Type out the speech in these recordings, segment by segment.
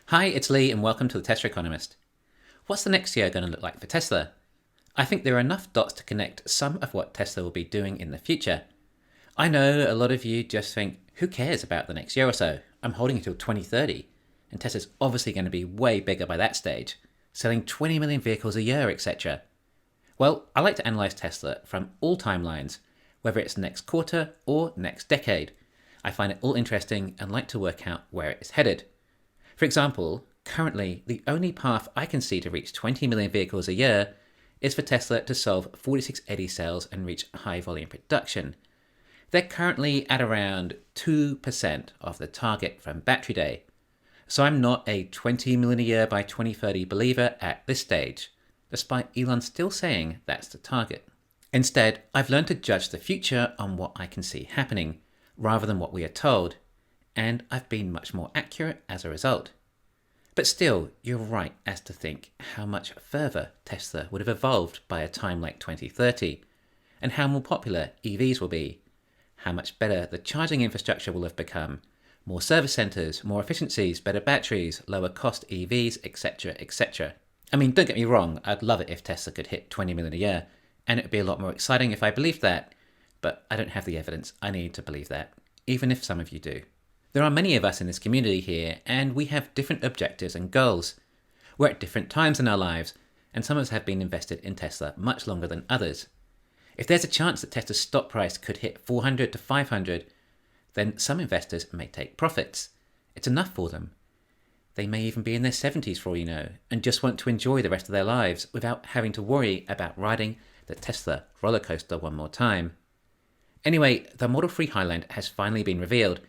Hi, it's Lee and welcome to the Tesla Economist. What's the next year going to look like for Tesla? I think there are enough dots to connect some of what Tesla will be doing in the future. I know a lot of you just think, who cares about the next year or so? I'm holding until 2030, and Tesla's obviously going to be way bigger by that stage, selling 20 million vehicles a year, etc. Well, I like to analyze Tesla from all timelines, whether it's next quarter or next decade. I find it all interesting and like to work out where it is headed. For example, currently the only path I can see to reach 20 million vehicles a year is for Tesla to solve 4680 cells and reach high volume production. They're currently at around 2% of the target from Battery Day. So I'm not a 20 million a year by 2030 believer at this stage, despite Elon still saying that's the target. Instead, I've learned to judge the future on what I can see happening, rather than what we are told, and I've been much more accurate as a result. But still, you're right as to think how much further Tesla would have evolved by a time like 2030, and how more popular EVs will be, how much better the charging infrastructure will have become, more service centres, more efficiencies, better batteries, lower cost EVs, etc, etc. I mean, don't get me wrong, I'd love it if Tesla could hit 20 million a year, and it would be a lot more exciting if I believed that, but I don't have the evidence I need to believe that, even if some of you do. There are many of us in this community here, and we have different objectives and goals. We're at different times in our lives, and some of us have been invested in Tesla much longer than others. If there's a chance that Tesla's stock price could hit 400 to 500, then some investors may take profits. It's enough for them. They may even be in their 70s for all you know, and just want to enjoy the rest of their lives without having to worry about riding the Tesla roller coaster one more time. Anyway, the Model 3 Highland has finally been revealed,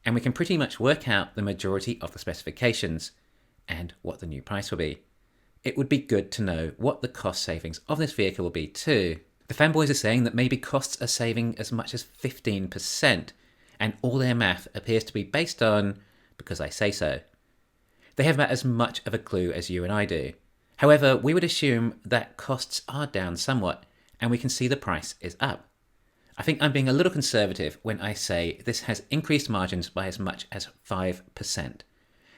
and we can pretty much work out the majority of the specifications and what the new price will be. It would be good to know what the cost savings of this vehicle will be too. The fanboys are saying that maybe costs are saving as much as 15%, and all their math appears to be based on because I say so. They have about as much of a clue as you and I do. However, we would assume that costs are down somewhat, and we can see the price is up. I think I'm being a little conservative when I say this has increased margins by as much as 5%.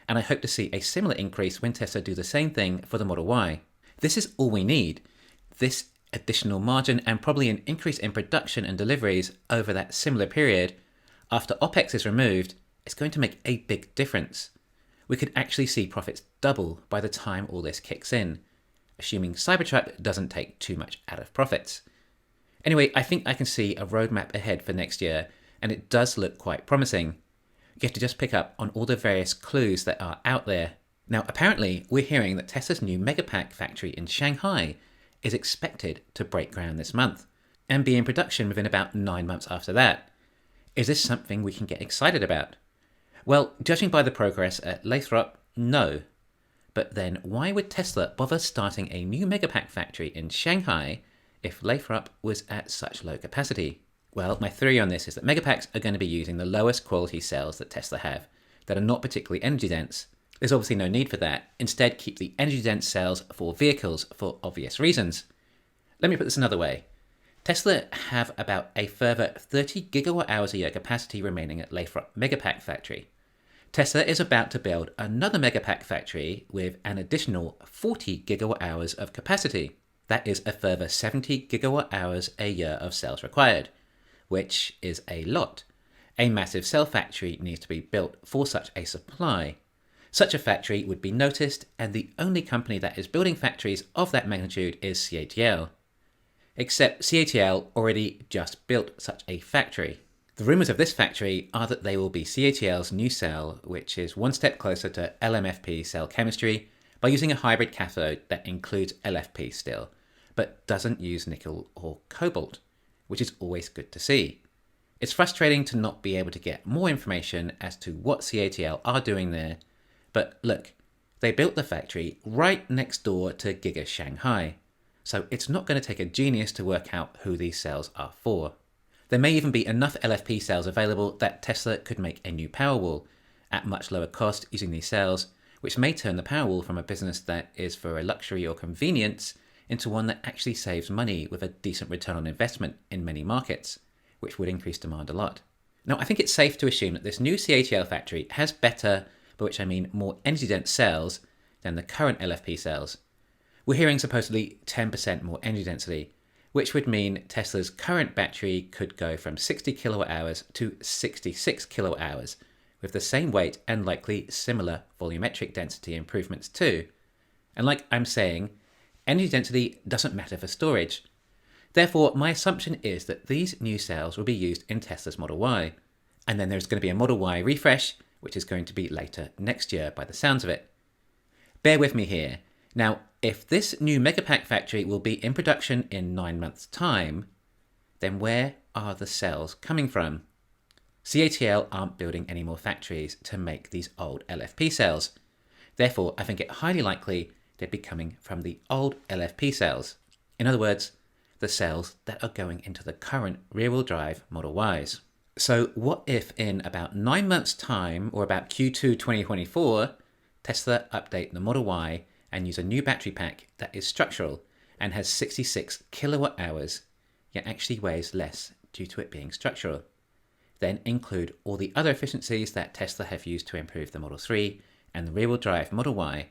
And I hope to see a similar increase when Tesla do the same thing for the Model Y. This is all we need. This additional margin and probably an increase in production and deliveries over that similar period, after OPEX is removed, is going to make a big difference. We could actually see profits double by the time all this kicks in, assuming Cybertruck doesn't take too much out of profits. Anyway, I think I can see a roadmap ahead for next year, and it does look quite promising. You have to just pick up on all the various clues that are out there. Now, apparently, we're hearing that Tesla's new Megapack factory in Shanghai is expected to break ground this month, and be in production within about 9 months after that. Is this something we can get excited about? Well, judging by the progress at Lathrop, no. But then why would Tesla bother starting a new Megapack factory in Shanghai if Lathrop was at such low capacity? Well, my theory on this is that Megapacks are going to be using the lowest quality cells that Tesla have, that are not particularly energy dense. There's obviously no need for that. Instead, keep the energy dense cells for vehicles for obvious reasons. Let me put this another way. Tesla have about a further 30 gigawatt hours a year capacity remaining at Lathrop Megapack factory. Tesla is about to build another Megapack factory with an additional 40 gigawatt hours of capacity. That is a further 70 gigawatt hours a year of cells required, which is a lot. A massive cell factory needs to be built for such a supply. Such a factory would be noticed, and the only company that is building factories of that magnitude is CATL. Except CATL already just built such a factory. The rumours of this factory are that they will be CATL's new cell, which is one step closer to LMFP cell chemistry by using a hybrid cathode that includes LFP still, but doesn't use nickel or cobalt, which is always good to see. It's frustrating to not be able to get more information as to what CATL are doing there, but look, they built the factory right next door to Giga Shanghai, so it's not going to take a genius to work out who these cells are for. There may even be enough LFP cells available that Tesla could make a new Powerwall at much lower cost using these cells, which may turn the Powerwall from a business that is for a luxury or convenience into one that actually saves money with a decent return on investment in many markets, which would increase demand a lot. Now, I think it's safe to assume that this new CATL factory has better, by which I mean more energy-dense cells than the current LFP cells. We're hearing supposedly 10% more energy density, which would mean Tesla's current battery could go from 60 kilowatt hours to 66 kilowatt hours, with the same weight and likely similar volumetric density improvements too. And like I'm saying, energy density doesn't matter for storage. Therefore, my assumption is that these new cells will be used in Tesla's Model Y. And then there's going to be a Model Y refresh, which is going to be later next year by the sounds of it. Bear with me here. Now, if this new Megapack factory will be in production in 9 months' time, then where are the cells coming from? CATL aren't building any more factories to make these old LFP cells. Therefore, I think it highly likely they'd be coming from the old LFP cells. In other words, the cells that are going into the current rear-wheel drive Model Ys. So what if in about 9 months' time, or about Q2 2024, Tesla update the Model Y and use a new battery pack that is structural and has 66 kilowatt hours, yet actually weighs less due to it being structural. Then include all the other efficiencies that Tesla have used to improve the Model 3 and the rear-wheel drive Model Y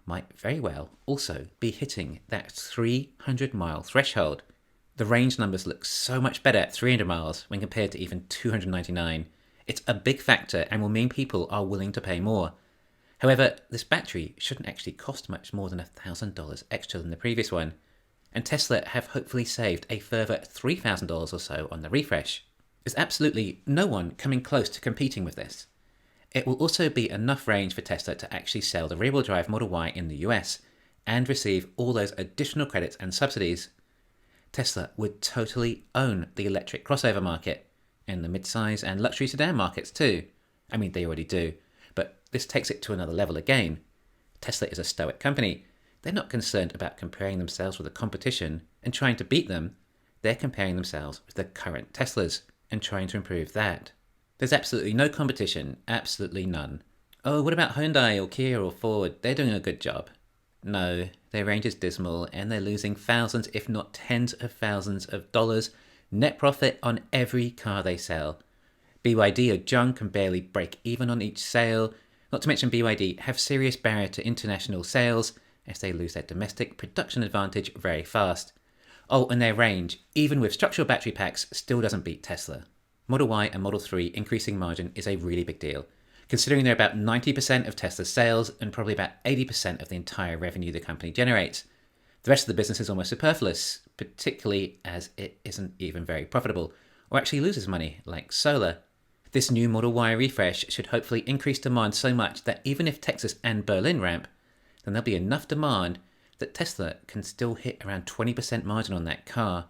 might very well also be hitting that 300-mile threshold. The range numbers look so much better at 300 miles when compared to even 299. It's a big factor and will mean people are willing to pay more. However, this battery shouldn't actually cost much more than $1,000 extra than the previous one, and Tesla have hopefully saved a further $3,000 or so on the refresh. There's absolutely no one coming close to competing with this. It will also be enough range for Tesla to actually sell the rear-wheel drive Model Y in the US and receive all those additional credits and subsidies. Tesla would totally own the electric crossover market, and the mid-size and luxury sedan markets too. I mean, they already do, but this takes it to another level again. Tesla is a stoic company. They're not concerned about comparing themselves with the competition and trying to beat them. They're comparing themselves with the current Teslas and trying to improve that. There's absolutely no competition, absolutely none. Oh, what about Hyundai or Kia or Ford? They're doing a good job. No, their range is dismal and they're losing thousands, if not tens of thousands of dollars net profit on every car they sell. BYD or Jung can barely break even on each sale. Not to mention BYD have serious barrier to international sales as they lose their domestic production advantage very fast. Oh, and their range, even with structural battery packs, still doesn't beat Tesla. Model Y and Model 3 increasing margin is a really big deal, considering they're about 90% of Tesla's sales and probably about 80% of the entire revenue the company generates. The rest of the business is almost superfluous, particularly as it isn't even very profitable, or actually loses money, like solar. This new Model Y refresh should hopefully increase demand so much that even if Texas and Berlin ramp, then there'll be enough demand that Tesla can still hit around 20% margin on that car.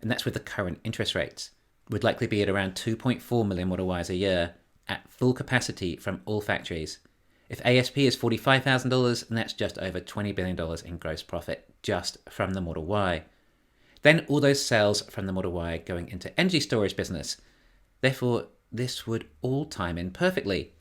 And that's with the current interest rates. Would likely be at around 2.4 million Model Ys a year at full capacity from all factories. If ASP is $45,000, then that's just over $20 billion in gross profit just from the Model Y. Then all those sales from the Model Y going into energy storage business. Therefore, this would all time in perfectly.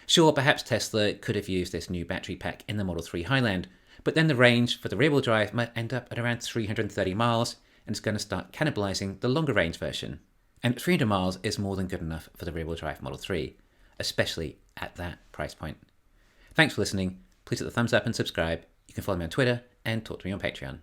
Sure, perhaps Tesla could have used this new battery pack in the Model 3 Highland, but then the range for the rear-wheel drive might end up at around 330 miles, and it's going to start cannibalizing the longer range version. And 300 miles is more than good enough for the rear-wheel drive Model 3, especially at that price point. Thanks for listening. Please hit the thumbs up and subscribe. You can follow me on Twitter and talk to me on Patreon.